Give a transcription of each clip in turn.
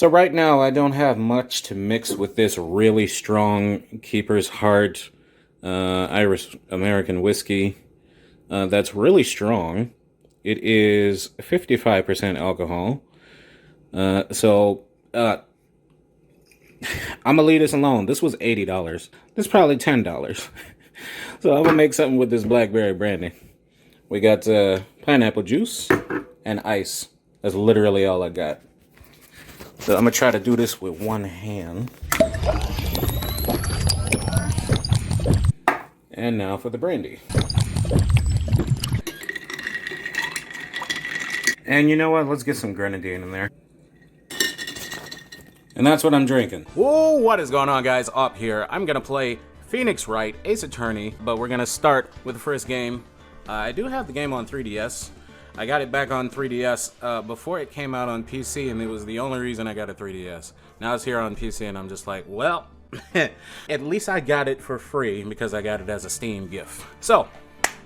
So right now I don't have much to mix with this really strong Keeper's Heart Irish American whiskey. That's really strong. It is 55% alcohol. So I'm gonna leave this alone. This was $80. This is probably $10. So I'm gonna make something with this blackberry brandy. We got pineapple juice and ice. That's literally all I got. So I'm gonna try to do this with one hand. And now for the brandy. And you know what? Let's get some grenadine in there. And that's what I'm drinking. Whoa, what is going on, guys? Up here, I'm gonna play Phoenix Wright, Ace Attorney, but we're gonna start with the first game. I do have the game on 3DS. I got it back on 3DS before it came out on PC, and it was the only reason I got a 3DS. Now it's here on PC, and I'm just like, well, at least I got it for free because I got it as a Steam gift. So,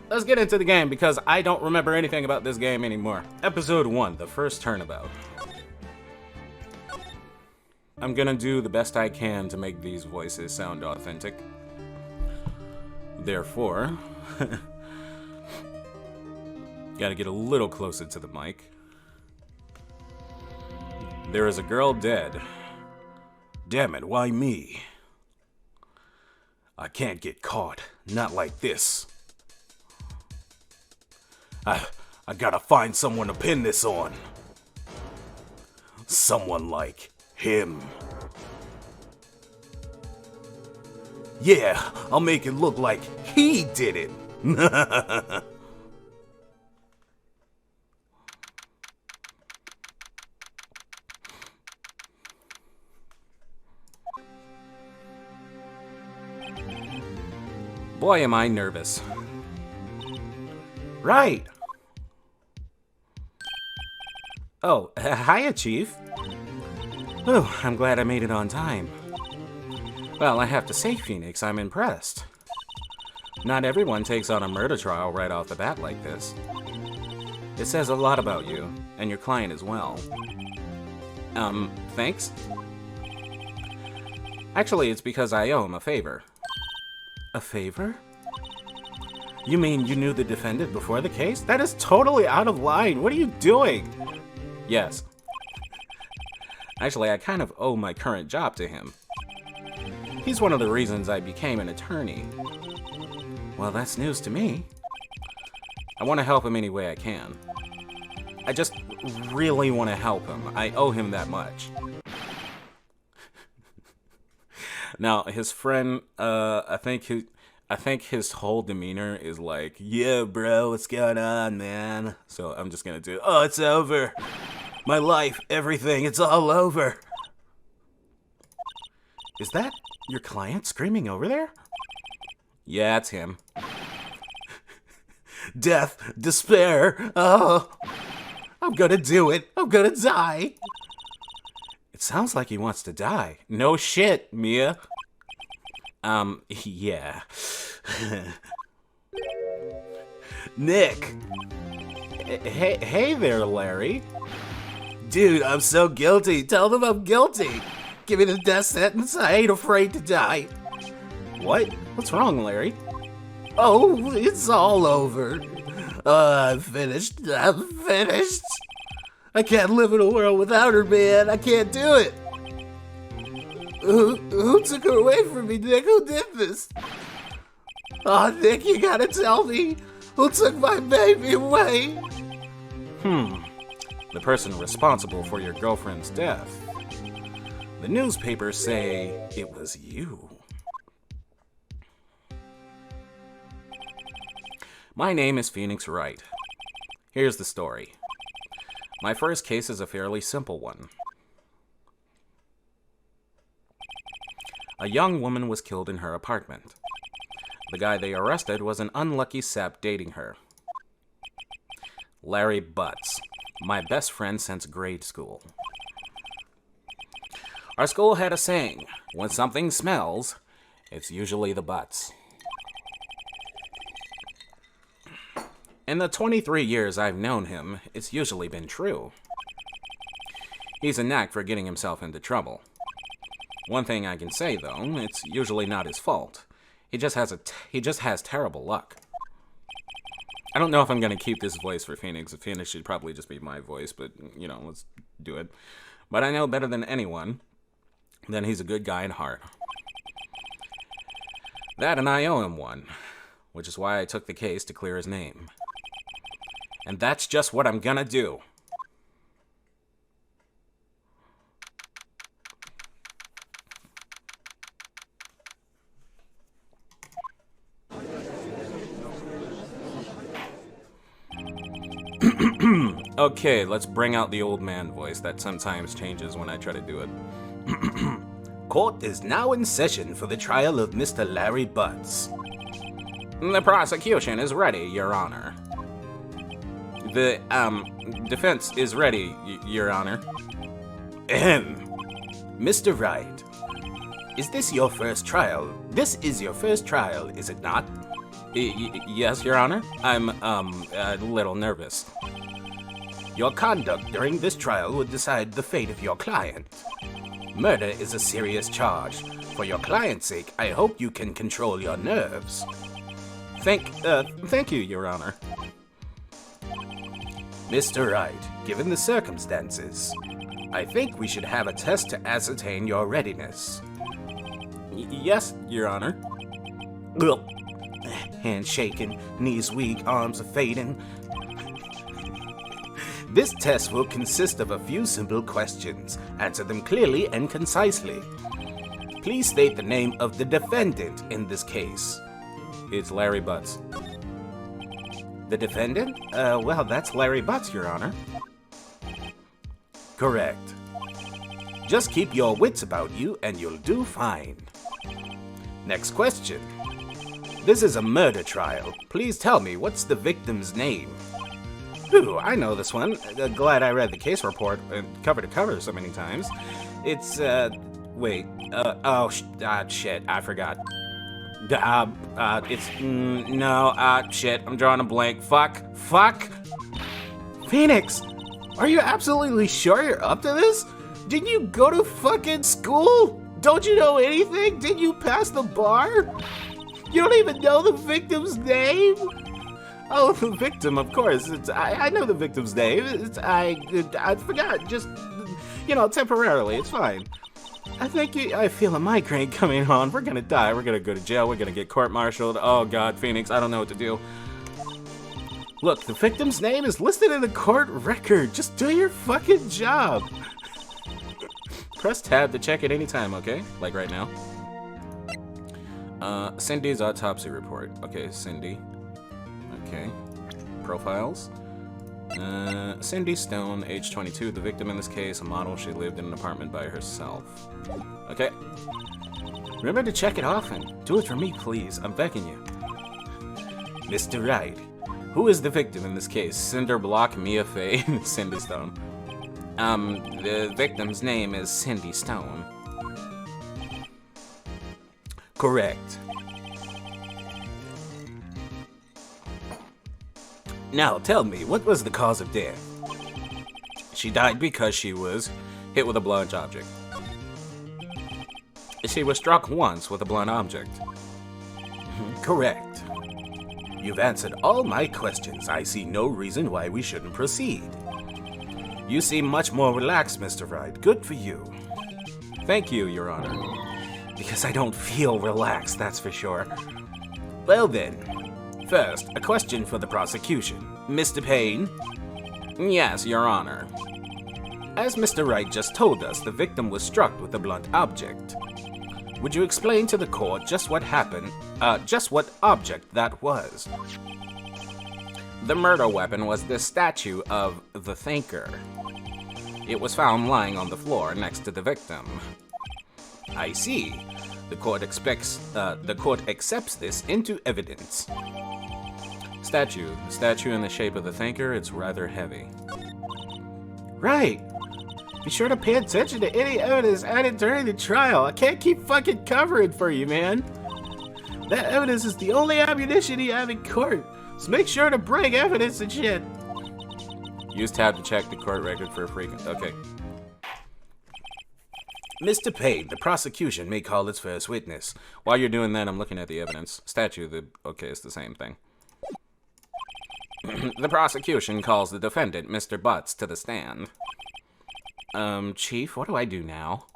let's get into the game because I don't remember anything about this game anymore. Episode 1, the first Turnabout. I'm gonna do the best I can to make these voices sound authentic. Therefore, gotta get a little closer to the mic. There is a girl dead. Damn it, why me? I can't get caught. Not like this. I gotta find someone to pin this on. Someone like him. Yeah, I'll make it look like he did it. Boy, am I nervous. Right. Oh, hiya, Chief. Oh, I'm glad I made it on time. Well, I have to say, Phoenix, I'm impressed. Not everyone takes on a murder trial right off the bat like this. It says a lot about you, and your client as well. Thanks? Actually, it's because I owe him a favor. A favor? You mean you knew the defendant before the case? That is totally out of line. What are you doing? Yes. Actually, I kind of owe my current job to him. He's one of the reasons I became an attorney. Well, that's news to me. I want to help him any way I can. I just really want to help him. I owe him that much. Now, his friend, I think his whole demeanor is like, yeah, bro, what's going on, man? So I'm just gonna do, oh, it's over. My life, everything, it's all over. Is that your client screaming over there? Yeah, it's him. Death, despair, oh, I'm gonna do it. I'm gonna die. It sounds like he wants to die. No shit, Mia. Yeah. Nick. Hey there, Larry. Dude, I'm so guilty. Tell them I'm guilty. Give me the death sentence. I ain't afraid to die. What? What's wrong, Larry? Oh, it's all over. I'm finished. I'm finished. I can't live in a world without her, man. I can't do it. Who took her away from me, Nick? Who did this? Oh, Nick, you gotta tell me. Who took my baby away? The person responsible for your girlfriend's death. The newspapers say it was you. My name is Phoenix Wright. Here's the story. My first case is a fairly simple one. A young woman was killed in her apartment. The guy they arrested was an unlucky sap dating her. Larry Butts, my best friend since grade school. Our school had a saying, when something smells, it's usually the butts. In the 23 years I've known him, it's usually been true. He's a knack for getting himself into trouble. One thing I can say, though, it's usually not his fault. He just has terrible luck. I don't know if I'm going to keep this voice for Phoenix. Phoenix should probably just be my voice, but, you know, let's do it. But I know better than anyone that he's a good guy at heart. That and I owe him one, which is why I took the case to clear his name. And that's just what I'm gonna do. Okay, let's bring out the old man voice that sometimes changes when I try to do it. Court is now in session for the trial of Mr. Larry Butts. The prosecution is ready, Your Honor. The, defense is ready, Your Honor. Ahem. Mr. Wright, is this your first trial? This is your first trial, is it not? Yes, Your Honor. I'm, a little nervous. Your conduct during this trial would decide the fate of your client. Murder is a serious charge. For your client's sake, I hope you can control your nerves. Thank you, Your Honor. Mr. Wright, given the circumstances, I think we should have a test to ascertain your readiness. Yes, Your Honor. Ugh. Hands shaking, knees weak, arms are fading. This test will consist of a few simple questions. Answer them clearly and concisely. Please state the name of the defendant in this case. It's Larry Butts. The defendant? Well, that's Larry Butts, Your Honor. Correct. Just keep your wits about you and you'll do fine. Next question. This is a murder trial. Please tell me, what's the victim's name? Ooh, I know this one. Glad I read the case report cover to cover so many times. It's, shit, I forgot. Shit, I'm drawing a blank. Fuck. Phoenix, are you absolutely sure you're up to this? Didn't you go to fucking school? Don't you know anything? Did you pass the bar? You don't even know the victim's name? Oh, the victim, of course. I know the victim's name. I forgot. Just, temporarily. It's fine. I feel a migraine coming on. We're gonna die. We're gonna go to jail. We're gonna get court-martialed. Oh, God, Phoenix, I don't know what to do. Look, the victim's name is listed in the court record. Just do your fucking job. Press tab to check at any time, okay? Like right now. Cindy's autopsy report. Okay, Cindy. Okay. Profiles. Cindy Stone, age 22. The victim in this case, a model. She lived in an apartment by herself. Okay. Remember to check it often. Do it for me, please. I'm begging you. Mr. Wright. Who is the victim in this case? Cinder Block, Mia Fey, Cindy Stone. The victim's name is Cindy Stone. Correct. Now, tell me, what was the cause of death? She died because she was hit with a blunt object. She was struck once with a blunt object. Correct. You've answered all my questions. I see no reason why we shouldn't proceed. You seem much more relaxed, Mr. Wright. Good for you. Thank you, Your Honor. Because I don't feel relaxed, that's for sure. Well then. First, a question for the prosecution. Mr. Payne? Yes, Your Honor. As Mr. Wright just told us, the victim was struck with a blunt object. Would you explain to the court just what happened, just what object that was? The murder weapon was the statue of the Thinker. It was found lying on the floor next to the victim. I see. The court accepts this into evidence. Statue. The statue in the shape of the Thinker, it's rather heavy. Right. Be sure to pay attention to any evidence added during the trial. I can't keep fucking covering for you, man. That evidence is the only ammunition you have in court. So make sure to bring evidence and shit. Use tab to check the court record for a frequent. Okay. Mr. Payne, the prosecution may call its first witness. While you're doing that, I'm looking at the evidence. Okay, it's the same thing. The prosecution calls the defendant, Mr. Butts, to the stand. Chief, what do I do now?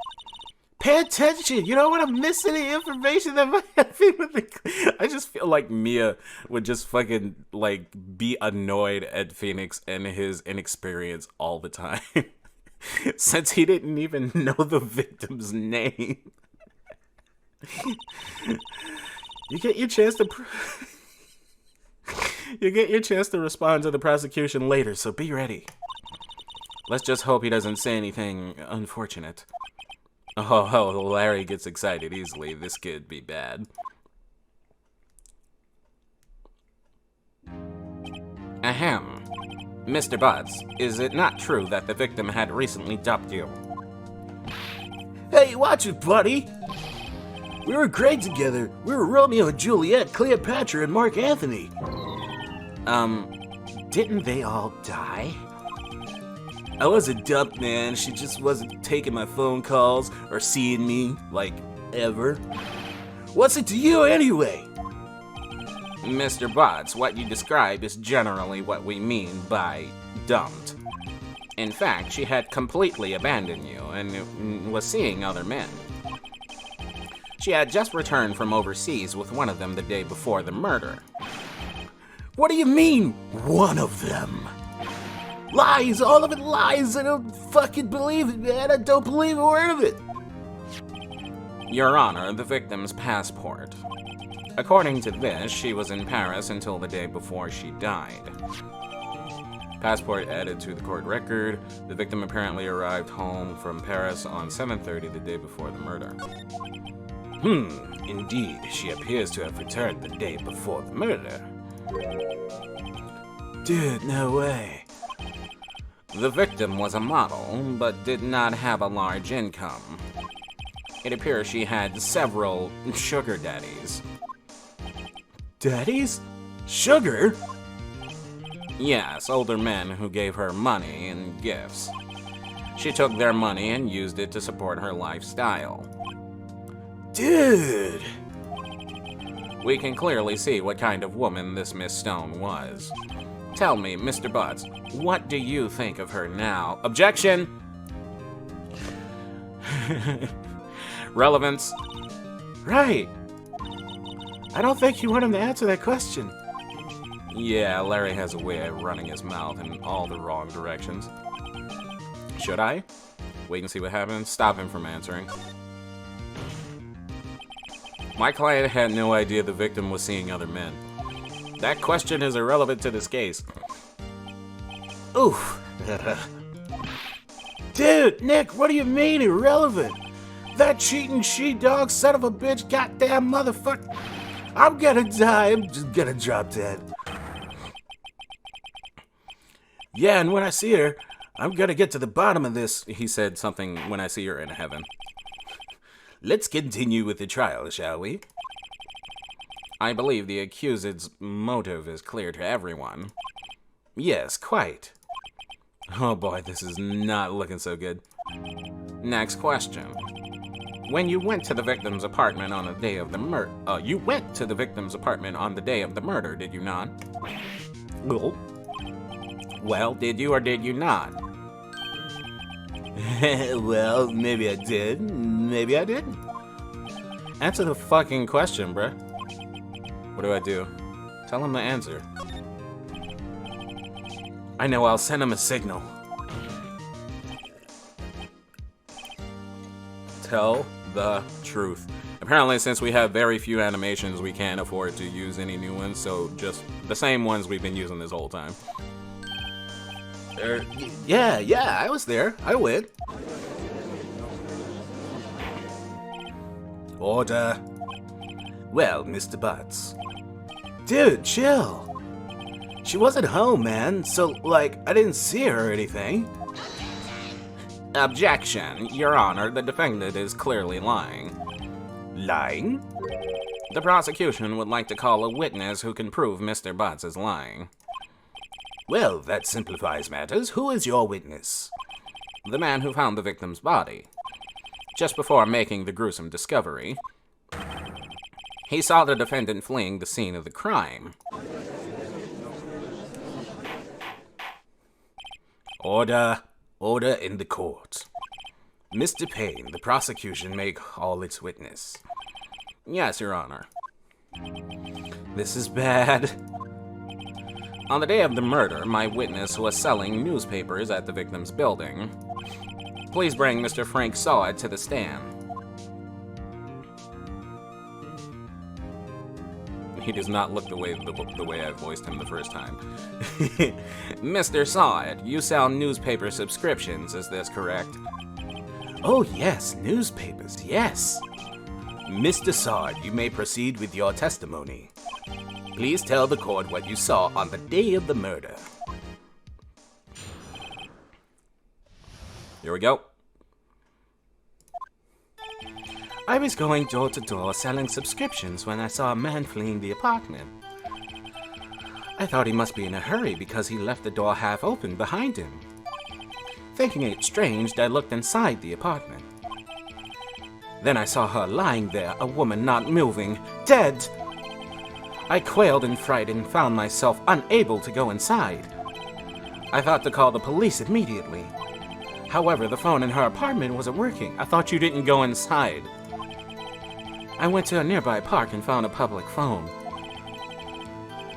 Pay attention! You don't want to miss any information that might have been with the... I just feel like Mia would just fucking, like, be annoyed at Phoenix and his inexperience all the time. Since he didn't even know the victim's name. You get your chance to... You get your chance to respond to the prosecution later, so be ready. Let's just hope he doesn't say anything unfortunate. Oh, Larry gets excited easily. This could be bad. Ahem. Mr. Butts, is it not true that the victim had recently dumped you? Hey, watch it, buddy! We were great together. We were Romeo and Juliet, Cleopatra, and Mark Anthony. Didn't they all die? I wasn't dumped, man. She just wasn't taking my phone calls or seeing me, like, ever. What's it to you, anyway? Mr. Butts, what you describe is generally what we mean by dumped. In fact, she had completely abandoned you and was seeing other men. She had just returned from overseas with one of them the day before the murder. What do you mean, one of them? Lies! All of it lies! I don't fucking believe it, man! I don't believe a word of it! Your Honor, the victim's passport. According to this, she was in Paris until the day before she died. Passport added to the court record. The victim apparently arrived home from Paris on 7:30 the day before the murder. Indeed, she appears to have returned the day before the murder. Dude, no way. The victim was a model, but did not have a large income. It appears she had several sugar daddies. Daddies? Sugar? Yes, older men who gave her money and gifts. She took their money and used it to support her lifestyle. Dude! We can clearly see what kind of woman this Miss Stone was. Tell me, Mr. Butts, what do you think of her now? Objection! Relevance. Right. I don't think you want him to answer that question. Yeah, Larry has a way of running his mouth in all the wrong directions. Should I? Wait and see what happens? Stop him from answering. My client had no idea the victim was seeing other men. That question is irrelevant to this case. Oof. Dude, Nick, what do you mean irrelevant? That cheating she-dog son of a bitch goddamn motherfucker. I'm gonna die. I'm just gonna drop dead. Yeah, and when I see her, I'm gonna get to the bottom of this. He said something, when I see her in heaven. Let's continue with the trial, shall we? I believe the accused's motive is clear to everyone. Yes, quite. Oh boy, this is not looking so good. Next question. When you went to the victim's apartment on the day of the murder, you went to the victim's apartment on the day of the murder, did you not? Well, did you or did you not? Well, maybe I did, maybe I didn't. Answer the fucking question, bruh. What do I do? Tell him the answer. I know, I'll send him a signal. Tell the truth. Apparently, since we have very few animations, we can't afford to use any new ones, so just the same ones we've been using this whole time. Yeah, I was there. I win. Order. Well, Mr. Butts. Dude, chill. She wasn't home, man, so, like, I didn't see her or anything. Objection. Your Honor, the defendant is clearly lying. Lying? The prosecution would like to call a witness who can prove Mr. Butts is lying. Well, that simplifies matters. Who is your witness? The man who found the victim's body. just before making the gruesome discovery. He saw the defendant fleeing the scene of the crime. Order. Order in the court. Mr. Payne, the prosecution may call its witness. Yes, Your Honor. This is bad. On the day of the murder, my witness was selling newspapers at the victim's building. Please bring Mr. Frank Sawad to the stand. He does not look the way I voiced him the first time. Mr. Sawad, you sell newspaper subscriptions, is this correct? Oh yes, newspapers, yes. Mr. Sawad, you may proceed with your testimony. Please tell the court what you saw on the day of the murder. Here we go. I was going door to door selling subscriptions when I saw a man fleeing the apartment. I thought he must be in a hurry because he left the door half open behind him. Thinking it strange, I looked inside the apartment. Then I saw her lying there, a woman not moving, dead. I quailed in fright and found myself unable to go inside. I thought to call the police immediately. However, the phone in her apartment wasn't working. I thought you didn't go inside. I went to a nearby park and found a public phone.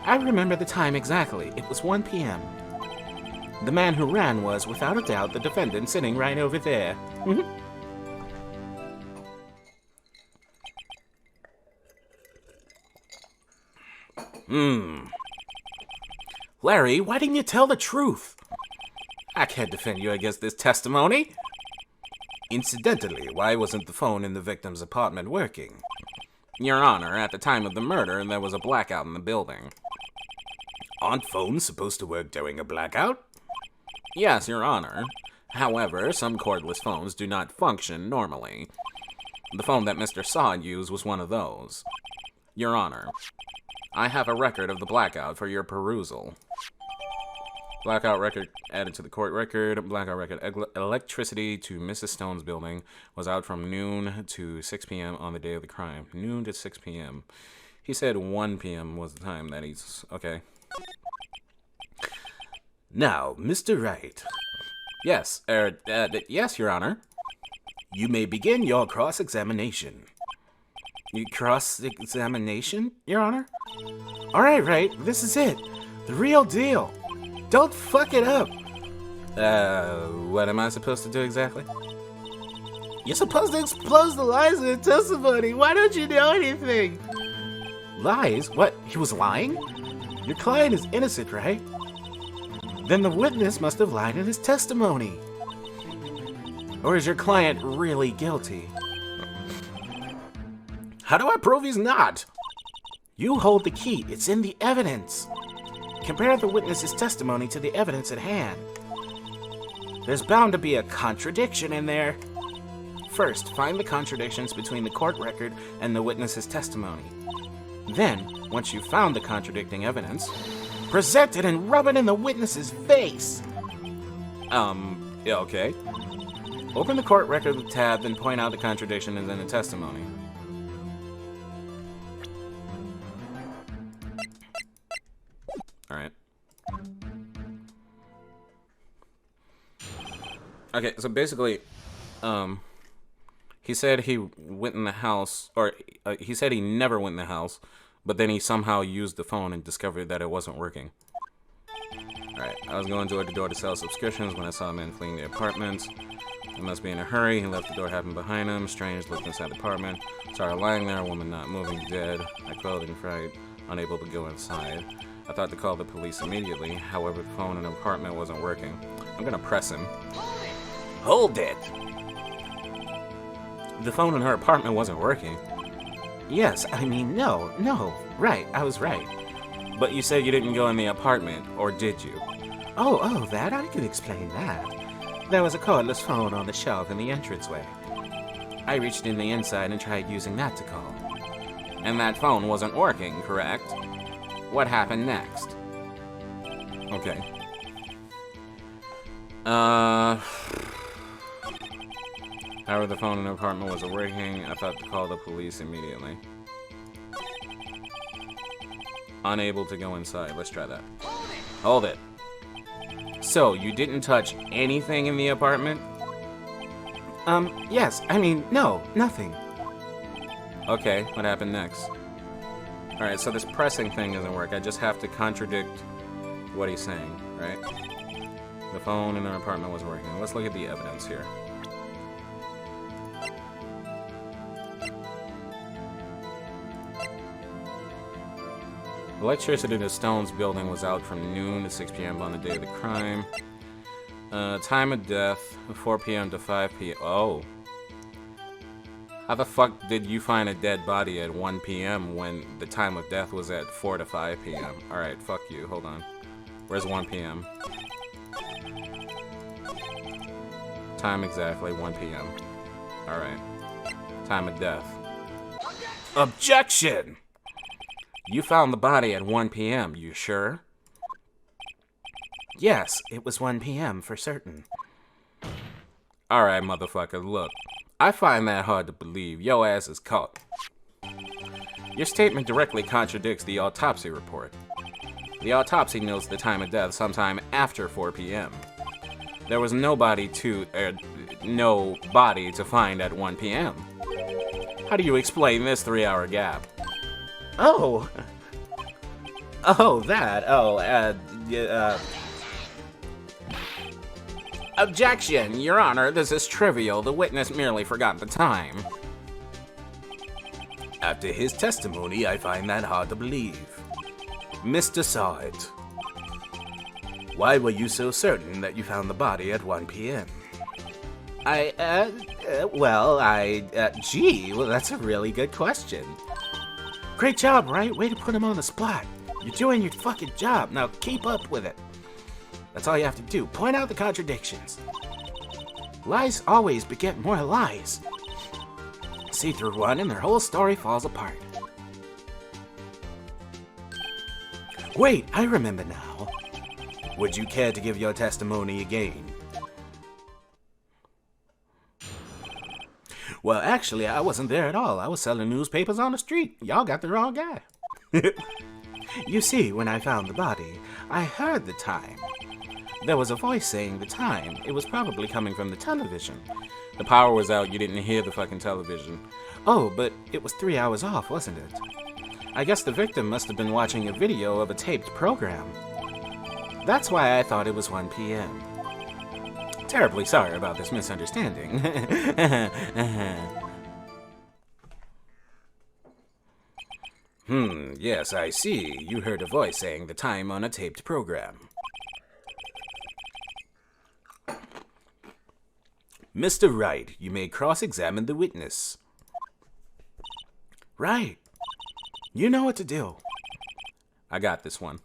I remember the time exactly. It was 1 p.m. The man who ran was, without a doubt, the defendant sitting right over there. Larry, why didn't you tell the truth? I can't defend you against this testimony. Incidentally, why wasn't the phone in the victim's apartment working? Your Honor, at the time of the murder, there was a blackout in the building. Aren't phones supposed to work during a blackout? Yes, Your Honor. However, some cordless phones do not function normally. The phone that Mr. Sawad used was one of those. Your Honor, I have a record of the blackout for your perusal. Blackout record added to the court record. Blackout record. Electricity to Mrs. Stone's building was out from noon to 6 p.m. on the day of the crime. Noon to 6 p.m. He said 1 p.m. was the time that he's... Okay. Now, Mr. Wright. Yes, yes, Your Honor. You may begin your cross-examination. Cross-examination, Your Honor? All right, Wright. This is it. The real deal. Don't fuck it up. What am I supposed to do exactly? You're supposed to expose the lies in the testimony. Why don't you know anything? Lies? What? He was lying? Your client is innocent, right? Then the witness must have lied in his testimony. Or is your client really guilty? How do I prove he's not? You hold the key. It's in the evidence. Compare the witness's testimony to the evidence at hand. There's bound to be a contradiction in there. First, find the contradictions between the court record and the witness's testimony. Then, once you've found the contradicting evidence, present it and rub it in the witness's face. Yeah, okay. Open the court record tab, then point out the contradiction and then the testimony. Alright. Okay, so basically, he said he went in the house, or he said he never went in the house, but then he somehow used the phone and discovered that it wasn't working. Alright, I was going door to door to sell subscriptions when I saw a man fleeing the apartment. He must be in a hurry. He left the door half behind him. Strange looked inside the apartment. Saw her lying there, a woman not moving, dead. I quailed in fright, unable to go inside. I thought to call the police immediately. However, the phone in the apartment wasn't working. I'm gonna press him. Hold it! The phone in her apartment wasn't working. Yes, I mean, no. Right, I was right. But you said you didn't go in the apartment, or did you? Oh, that? I can explain that. There was a cordless phone on the shelf in the entranceway. I reached in the inside and tried using that to call. And that phone wasn't working, correct? What happened next? Okay. However, the phone in the apartment wasn't working. I thought to call the police immediately. Unable to go inside. Let's try that. Hold it. So, you didn't touch anything in the apartment? Yes. I mean, no, nothing. Okay, what happened next? Alright, so this pressing thing doesn't work. I just have to contradict what he's saying, right? The phone in our apartment was working. Let's look at the evidence here. Electricity to Stone's building was out from noon to 6 p.m. on the day of the crime. Time of death, 4 p.m. to 5 p.m. Oh. How the fuck did you find a dead body at 1 p.m. when the time of death was at 4 to 5 p.m.? Alright, fuck you. Hold on. Where's 1 p.m.? Time exactly, 1 p.m. Alright. Time of death. Objection! You found the body at 1 p.m., you sure? Yes, it was 1 p.m. for certain. Alright, motherfucker, look. I find that hard to believe. Yo ass is caught. Your statement directly contradicts the autopsy report. The autopsy notes the time of death sometime after 4 p.m. There was no body to find at 1 p.m. How do you explain this 3-hour gap? Oh. Oh, that. Oh, Objection, Your Honor, this is trivial. The witness merely forgot the time. After his testimony, I find that hard to believe. Mr. Sargent, why were you so certain that you found the body at 1 p.m.? Gee, that's a really good question. Great job, Wright. Way to put him on the spot. You're doing your fucking job. Now keep up with it. That's all you have to do. Point out the contradictions. Lies always beget more lies. See through one and their whole story falls apart. Wait, I remember now. Would you care to give your testimony again? Well, actually, I wasn't there at all. I was selling newspapers on the street. Y'all got the wrong guy. You see, when I found the body, I heard the time. There was a voice saying the time. It was probably coming from the television. The power was out. You didn't hear the fucking television. Oh, but it was 3 hours off, wasn't it? I guess the victim must have been watching a video of a taped program. That's why I thought it was 1 p.m. Terribly sorry about this misunderstanding. Yes, I see. You heard a voice saying the time on a taped program. Mr. Wright, you may cross-examine the witness. Right. You know what to do. I got this one.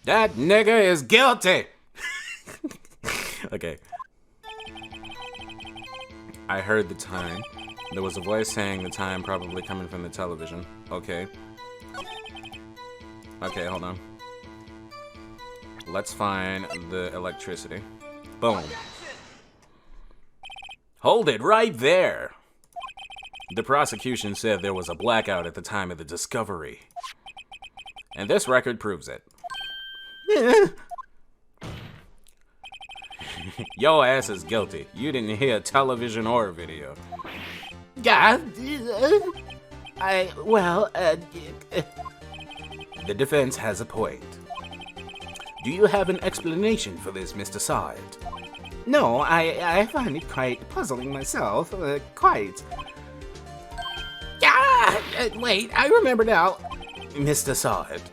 That nigga is guilty! Okay. I heard the time. There was a voice saying the time, probably coming from the television. Okay. Okay, hold on. Let's find the electricity. Boom. Hold it right there! The prosecution said there was a blackout at the time of the discovery. And this record proves it. Yo ass is guilty. You didn't hear television or video. Yeah, the defense has a point. Do you have an explanation for this, Mr. Sargent? No, I find it quite puzzling myself. Quite. Wait, I remember now. Mr. Sargent,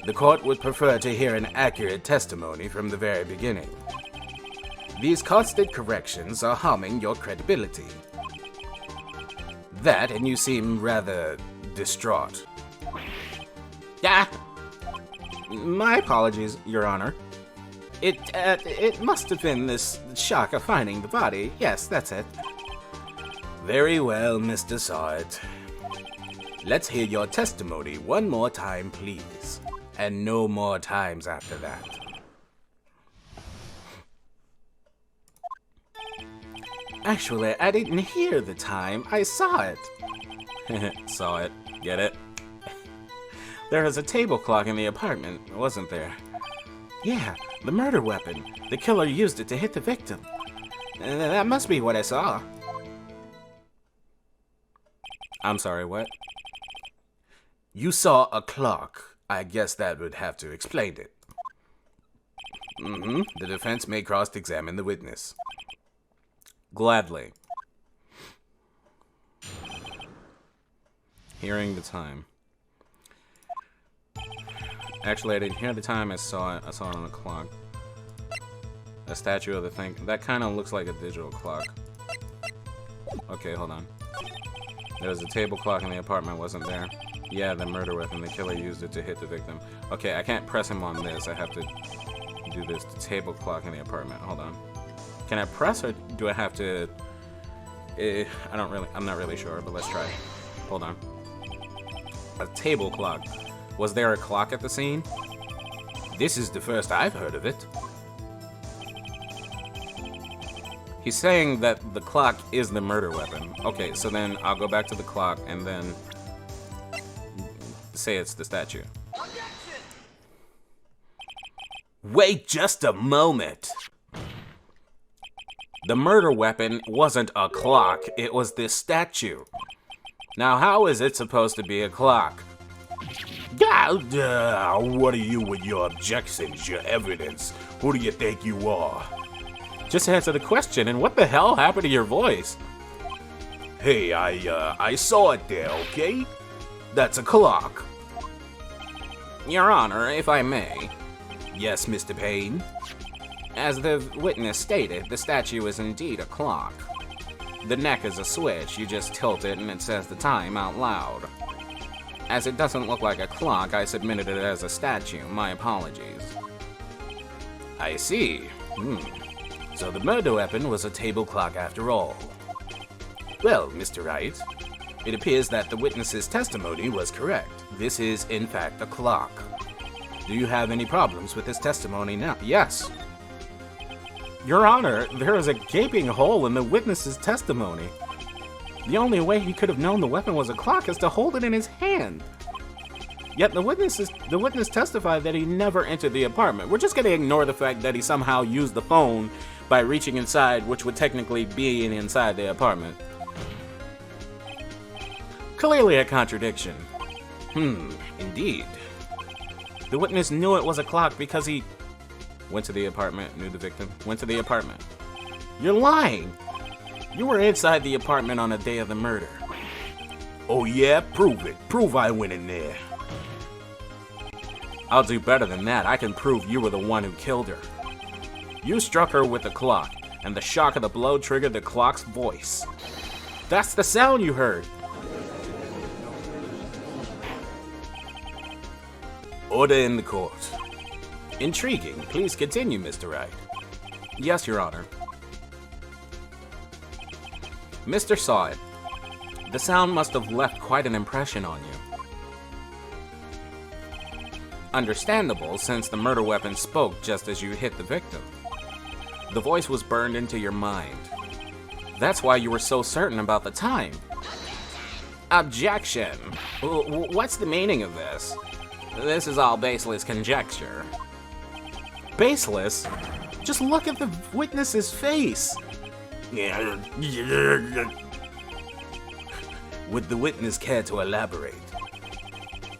the court would prefer to hear an accurate testimony from the very beginning. These constant corrections are harming your credibility. That, and you seem rather distraught. My apologies, Your Honor. It must have been this shock of finding the body. Yes, that's it. Very well, Mr. Sargent. Let's hear your testimony one more time, please. And no more times after that. Actually, I didn't hear the time. I saw it. Saw it. Get it? There was a table clock in the apartment, wasn't there? Yeah, the murder weapon. The killer used it to hit the victim. That must be what I saw. I'm sorry, what? You saw a clock. I guess that would have to explain it. The defense may cross-examine the witness. Gladly. Hearing the time. Actually, I didn't hear the time. I saw it. I saw it on the clock. A statue of the thing. That kind of looks like a digital clock. Okay, hold on. There was a table clock in the apartment, wasn't there? Yeah, the murder weapon. The killer used it to hit the victim. Okay, I can't press him on this. I have to do this. The table clock in the apartment. Hold on. Can I press or do I have to... I'm not really sure, but let's try. Hold on. A table clock. Was there a clock at the scene? This is the first I've heard of it. He's saying that the clock is the murder weapon. Okay, so then I'll go back to the clock and then say it's the statue. Wait just a moment. The murder weapon wasn't a clock, it was this statue. Now, how is it supposed to be a clock? What are you with your objections, your evidence? Who do you think you are? Just answer the question, and what the hell happened to your voice? Hey, I saw it there, okay? That's a clock. Your Honor, if I may. Yes, Mr. Payne? As the witness stated, the statue is indeed a clock. The neck is a switch, you just tilt it and it says the time out loud. As it doesn't look like a clock, I submitted it as a statue. My apologies. I see. So the murder weapon was a table clock after all. Well, Mr. Wright, it appears that the witness's testimony was correct. This is, in fact, a clock. Do you have any problems with his testimony now? Yes. Your Honor, there is a gaping hole in the witness's testimony. The only way he could have known the weapon was a clock is to hold it in his hand. Yet the witness testified that he never entered the apartment. We're just going to ignore the fact that he somehow used the phone by reaching inside, which would technically be inside the apartment. Clearly a contradiction. Indeed. The witness knew it was a clock because he went to the apartment, knew the victim, went to the apartment. You're lying! You were inside the apartment on the day of the murder. Oh yeah? Prove it. Prove I went in there. I'll do better than that. I can prove you were the one who killed her. You struck her with the clock, and the shock of the blow triggered the clock's voice. That's the sound you heard. Order in the court. Intriguing. Please continue, Mr. Wright. Yes, Your Honor. Mr. saw it. The sound must have left quite an impression on you. Understandable, since the murder weapon spoke just as you hit the victim. The voice was burned into your mind. That's why you were so certain about the time. Objection! What's the meaning of this? This is all baseless conjecture. Baseless? Just look at the witness's face. Would the witness care to elaborate?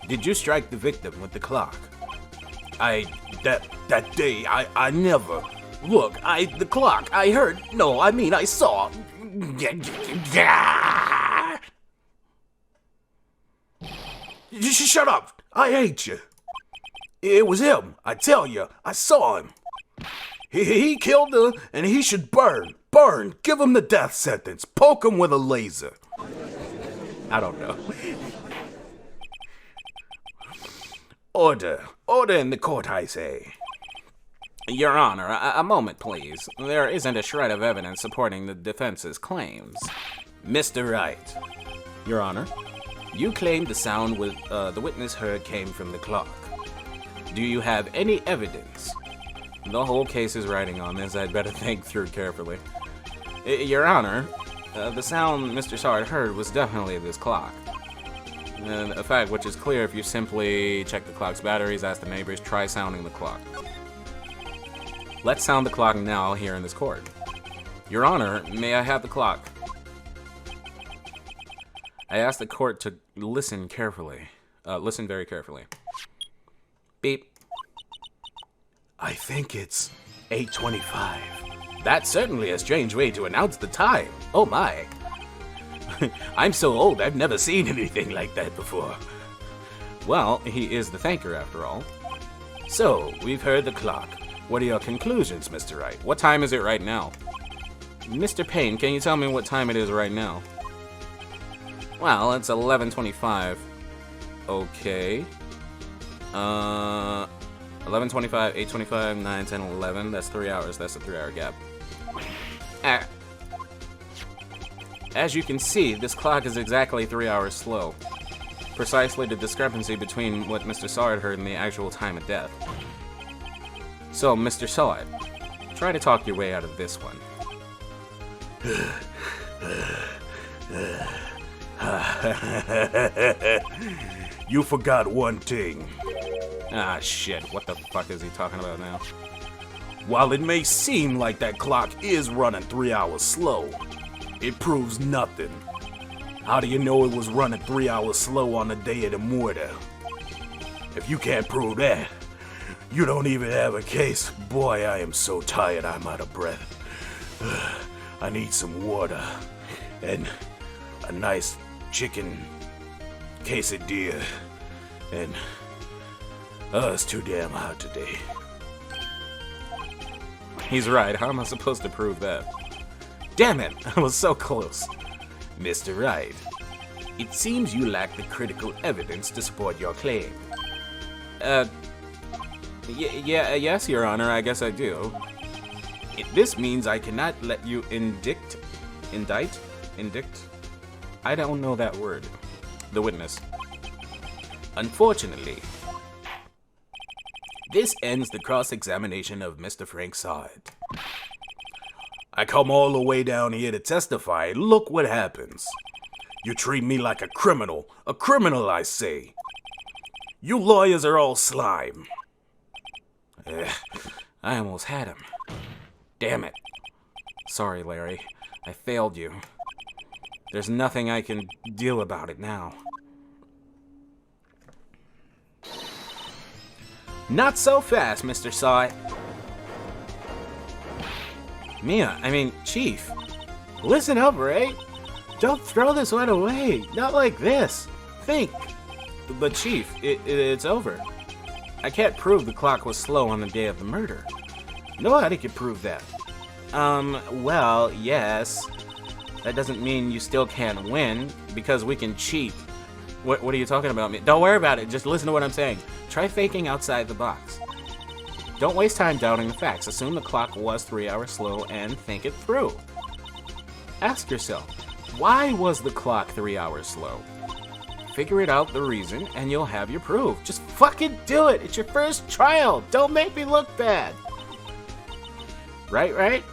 Did you strike the victim with the clock? That day, I never. Look, the clock, I heard, no, I mean, I saw. Shut up, I hate you. It was him, I tell you, I saw him. He killed her, and he should burn. Burn, give him the death sentence, poke him with a laser. I don't know. Order in the court, I say. Your Honor, a moment, please. There isn't a shred of evidence supporting the defense's claims. Mr. Wright. Your Honor. You claimed the sound the witness heard came from the clock. Do you have any evidence? The whole case is riding on this. I'd better think through carefully. Your Honor, the sound Mr. Sard heard was definitely this clock. A fact which is clear if you simply check the clock's batteries, ask the neighbors, try sounding the clock. Let's sound the clock now here in this court. Your Honor, may I have the clock? I ask the court to listen carefully. Listen very carefully. Beep. I think it's 8:25. That's certainly a strange way to announce the time. Oh my. I'm so old, I've never seen anything like that before. Well, he is the thanker after all. So, we've heard the clock. What are your conclusions, Mr. Wright? What time is it right now? Mr. Payne, can you tell me what time it is right now? Well, it's 11:25. Okay. 11:25, 8:25, 9, 10, 11. That's 3 hours. That's a 3-hour gap. As you can see, this clock is exactly 3 hours slow. Precisely the discrepancy between what Mr. Sard heard and the actual time of death. So, Mr. Sard, try to talk your way out of this one. You forgot one thing. Ah, shit. What the fuck is he talking about now? While it may seem like that clock is running 3 hours slow, it proves nothing. How do you know it was running 3 hours slow on the day of the murder? If you can't prove that, you don't even have a case. Boy, I am so tired I'm out of breath. I need some water and a nice chicken quesadilla. And it's too damn hot today. He's right. How am I supposed to prove that? Damn it! I was so close. Mr. Wright, it seems you lack the critical evidence to support your claim. Yes, Your Honor, I guess I do. This means I cannot let you indict? I don't know that word. The witness. Unfortunately, this ends the cross-examination of Mr. Frank Sard. I come all the way down here to testify. Look what happens. You treat me like a criminal I say. You lawyers are all slime. I almost had him. Damn it. Sorry, Larry. I failed you. There's nothing I can do about it now. Not so fast, Mr. Sard. Chief. Listen up, Ray. Don't throw this one away. Not like this. Think. But Chief, it's over. I can't prove the clock was slow on the day of the murder. Nobody can prove that. Well, yes. That doesn't mean you still can't win, because we can cheat. What are you talking about? Don't worry about it. Just listen to what I'm saying. Try thinking outside the box. Don't waste time doubting the facts. Assume the clock was 3 hours slow and think it through. Ask yourself, why was the clock 3 hours slow? Figure it out, the reason, and you'll have your proof. Just fucking do it. It's your first trial. Don't make me look bad. Right?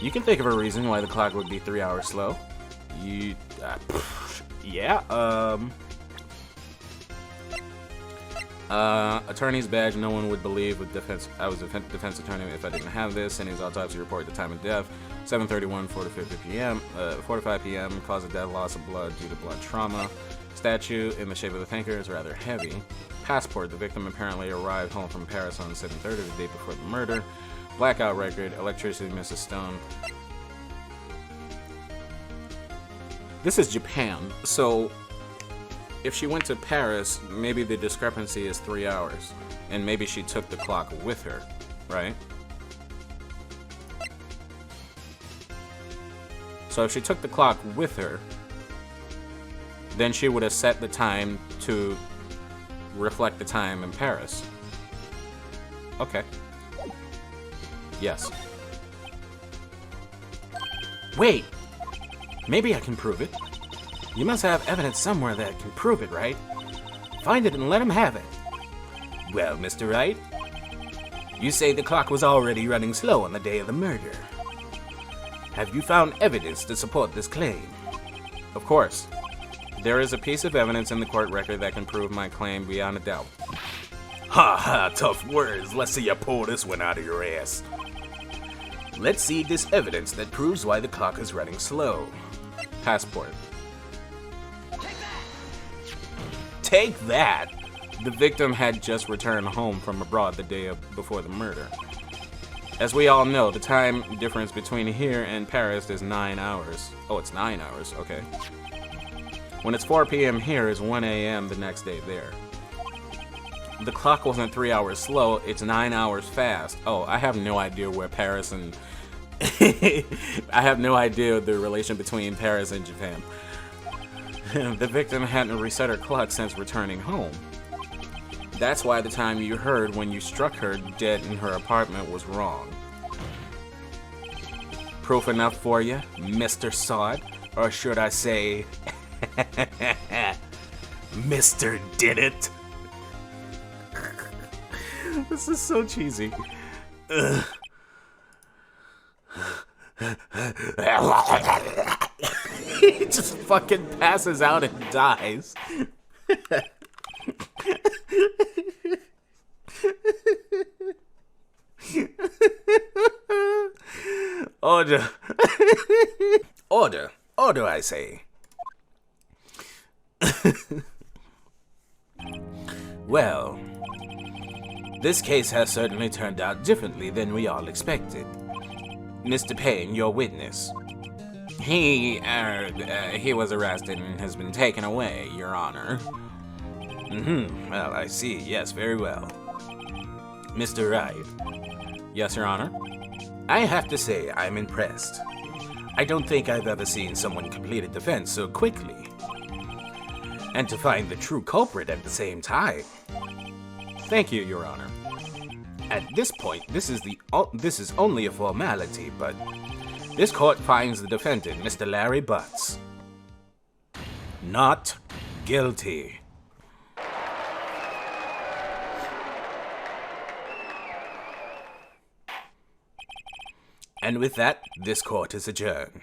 You can think of a reason why the clock would be 3 hours slow. Attorney's badge. No one would believe with defense. I was a defense attorney if I didn't have this. And his autopsy report, the time of death, 7:31, 4:50 p.m. 4:05 p.m. Cause of death, loss of blood due to blood trauma. Statue in the shape of a thinker is rather heavy. Passport. The victim apparently arrived home from Paris on 7/30, the day before the murder. Blackout record. Electricity, Mrs. Stone. This is Japan, so if she went to Paris, maybe the discrepancy is 3 hours, and maybe she took the clock with her, right? So if she took the clock with her, then she would have set the time to reflect the time in Paris. Okay. Yes. Wait! Maybe I can prove it. You must have evidence somewhere that can prove it, right? Find it and let him have it. Well, Mr. Wright, you say the clock was already running slow on the day of the murder. Have you found evidence to support this claim? Of course. There is a piece of evidence in the court record that can prove my claim beyond a doubt. Ha ha, tough words. Let's see you pull this one out of your ass. Let's see this evidence that proves why the clock is running slow. Passport. Take that! The victim had just returned home from abroad the day before the murder. As we all know, the time difference between here and Paris is 9 hours. Oh, it's 9 hours, okay. When it's 4 p.m. here, is 1 a.m. the next day there. The clock wasn't 3 hours slow, it's 9 hours fast. Oh, I have no idea where Paris and... I have no idea the relation between Paris and Japan. The victim hadn't reset her clock since returning home. That's why the time you heard when you struck her dead in her apartment was wrong. Proof enough for you, Mr. Sod? Or should I say... Mr. Did It? This is so cheesy. He just fucking passes out and dies. Order. Order, I say. Well, this case has certainly turned out differently than we all expected. Mr. Payne, your witness. He was arrested and has been taken away, Your Honor. Well, I see. Yes, very well. Mr. Wright. Yes, Your Honor. I have to say, I'm impressed. I don't think I've ever seen someone complete a defense so quickly. And to find the true culprit at the same time. Thank you, Your Honor. At this point, this is only a formality, but this court finds the defendant, Mr. Larry Butts, not guilty. And with that, this court is adjourned.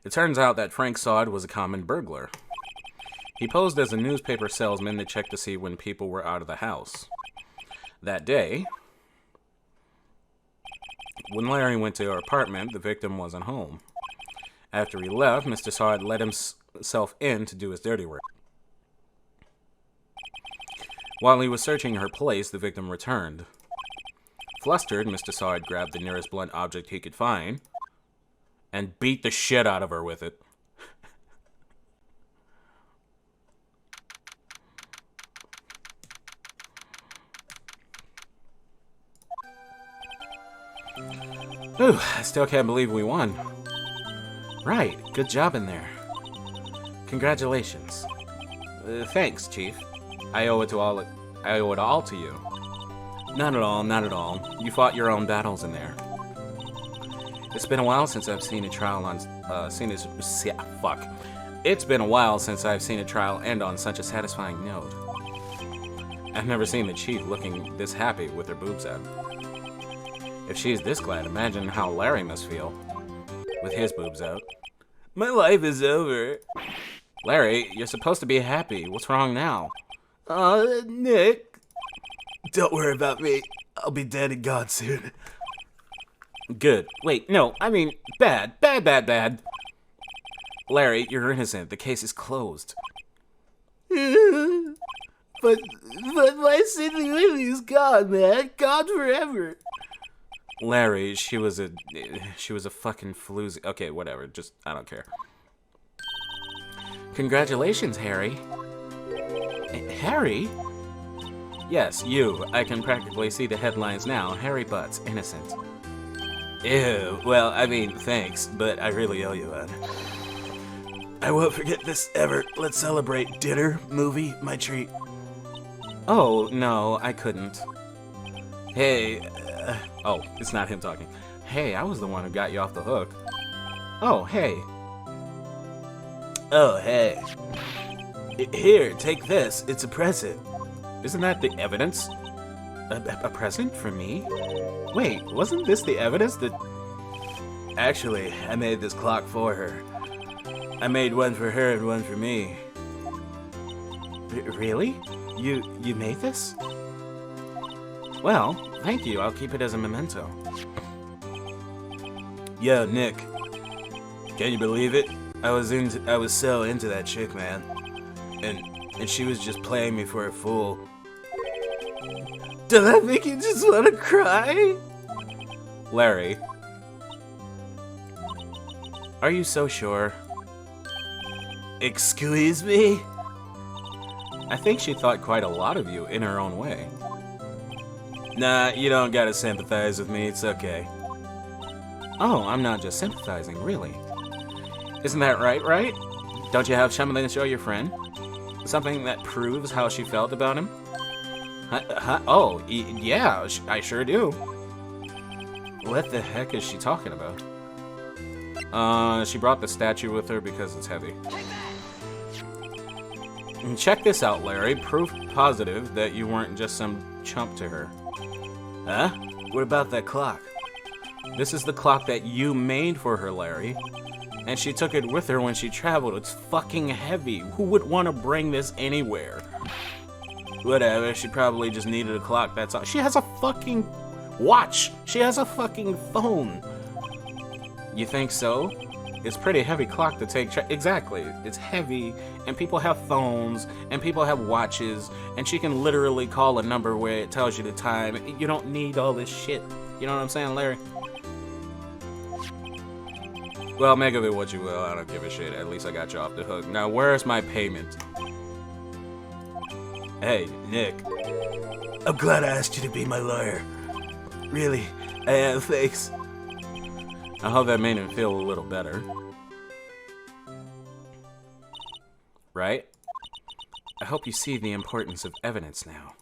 It turns out that Frank Sod was a common burglar. He posed as a newspaper salesman to check to see when people were out of the house. That day, when Larry went to her apartment, the victim wasn't home. After he left, Mr. Sod let himself in to do his dirty work. While he was searching her place, the victim returned. Flustered, Mr. Sod grabbed the nearest blunt object he could find and beat the shit out of her with it. Ooh, I still can't believe we won. Right, good job in there. Congratulations. Thanks, Chief. I owe it all to you. Not at all, not at all. You fought your own battles in there. It's been a while since I've seen a trial It's been a while since I've seen a trial end on such a satisfying note. I've never seen the Chief looking this happy with her boobs out. If she's this glad, imagine how Larry must feel with his boobs out. My life is over. Larry, you're supposed to be happy. What's wrong now? Nick. Don't worry about me. I'll be dead and gone soon. Good. Wait, no, I mean, bad. Larry, you're innocent. The case is closed. But my Sidney Lily's gone, man. Gone forever. Larry, she was a fucking floozy. Okay, whatever. Just, I don't care. Congratulations, Harry. Harry? Yes, you. I can practically see the headlines now. Harry Butts, innocent. Ew, well, I mean, thanks, but I really owe you one. I won't forget this ever. Let's celebrate. Dinner, movie, my treat. Oh, no, I couldn't. Hey, oh, it's not him talking. Hey, I was the one who got you off the hook. Oh, hey. Oh, hey. Here, take this. It's a present. Isn't that the evidence? A present for me? Wait, wasn't this the evidence that... Actually, I made this clock for her. I made one for her and one for me. Really? You made this? Well, thank you. I'll keep it as a memento. Yo, Nick. Can you believe it? I was so into that chick, man. And she was just playing me for a fool. Does that make you just want to cry? Larry. Are you so sure? Excuse me? I think she thought quite a lot of you in her own way. Nah, you don't gotta sympathize with me, it's okay. Oh, I'm not just sympathizing, really. Isn't that right? Don't you have something to show your friend? Something that proves how she felt about him? Oh, yeah, I sure do. What the heck is she talking about? She brought the statue with her because it's heavy. And check this out, Larry. Proof positive that you weren't just some chump to her. Huh? What about that clock? This is the clock that you made for her, Larry. And she took it with her when she traveled. It's fucking heavy. Who would want to bring this anywhere? Whatever, she probably just needed a clock, that's all. She has a fucking watch. She has a fucking phone. You think so? It's a pretty heavy clock to take. Exactly. It's heavy, and people have phones, and people have watches, and she can literally call a number where it tells you the time. You don't need all this shit. You know what I'm saying, Larry? Well, make of it what you will. I don't give a shit. At least I got you off the hook. Now, where's my payment? Hey, Nick. I'm glad I asked you to be my lawyer. Really, I am, thanks. I hope that made him feel a little better. Right? I hope you see the importance of evidence now.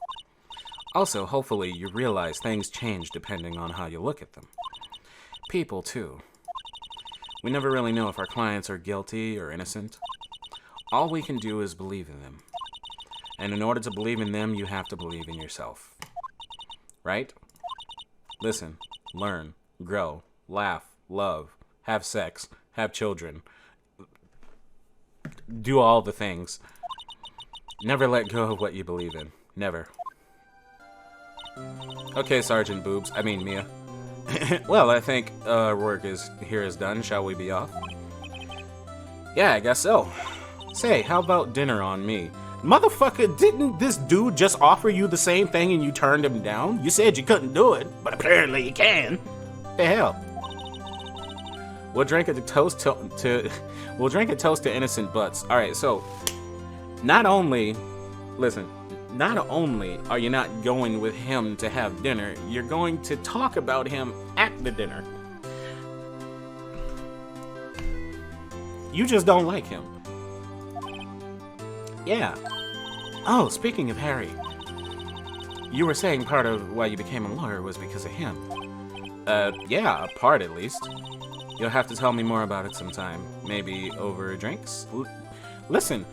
Also, hopefully you realize things change depending on how you look at them. People, too. We never really know if our clients are guilty or innocent. All we can do is believe in them. And in order to believe in them, you have to believe in yourself. Right? Listen, learn, grow, laugh, love, have sex, have children. Do all the things. Never let go of what you believe in. Never. Okay, Sergeant Boobs. I mean, Mia. Well, I think our work is done. Shall we be off? Yeah, I guess so. Say, how about dinner on me? Motherfucker, didn't this dude just offer you the same thing and you turned him down? You said you couldn't do it, but apparently you can. The hell? We'll drink a toast to innocent butts. All right, so not only are you not going with him to have dinner, you're going to talk about him at the dinner. You just don't like him. Yeah. Oh, speaking of Harry, you were saying part of why you became a lawyer was because of him. Yeah, a part at least. You'll have to tell me more about it sometime. Maybe over drinks? Listen,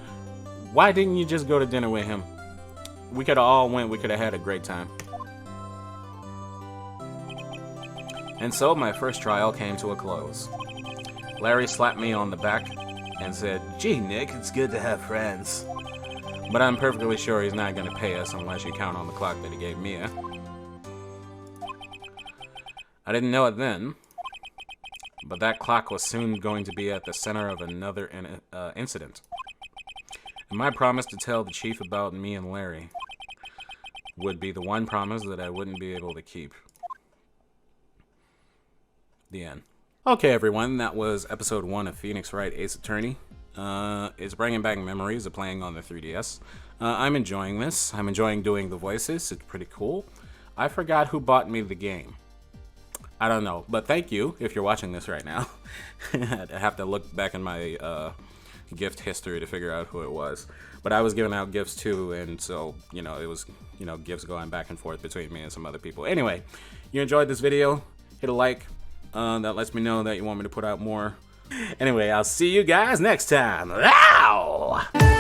why didn't you just go to dinner with him? We could have all went. We could have had a great time. And so my first trial came to a close. Larry slapped me on the back and said, "Gee, Nick, it's good to have friends. But I'm perfectly sure he's not going to pay us unless you count on the clock that he gave Mia." I didn't know it then, but that clock was soon going to be at the center of another incident. And my promise to tell the chief about me and Larry would be the one promise that I wouldn't be able to keep. The end. Okay, everyone, that was episode 1 of Phoenix Wright Ace Attorney. It's bringing back memories of playing on the 3DS. I'm enjoying this. I'm enjoying doing the voices. It's pretty cool. I forgot who bought me the game. I don't know, but thank you if you're watching this right now. I have to look back in my gift history to figure out who it was. But I was giving out gifts too, and so, it was, gifts going back and forth between me and some other people. Anyway, you enjoyed this video, hit a like. That lets me know that you want me to put out more. Anyway, I'll see you guys next time. Ow!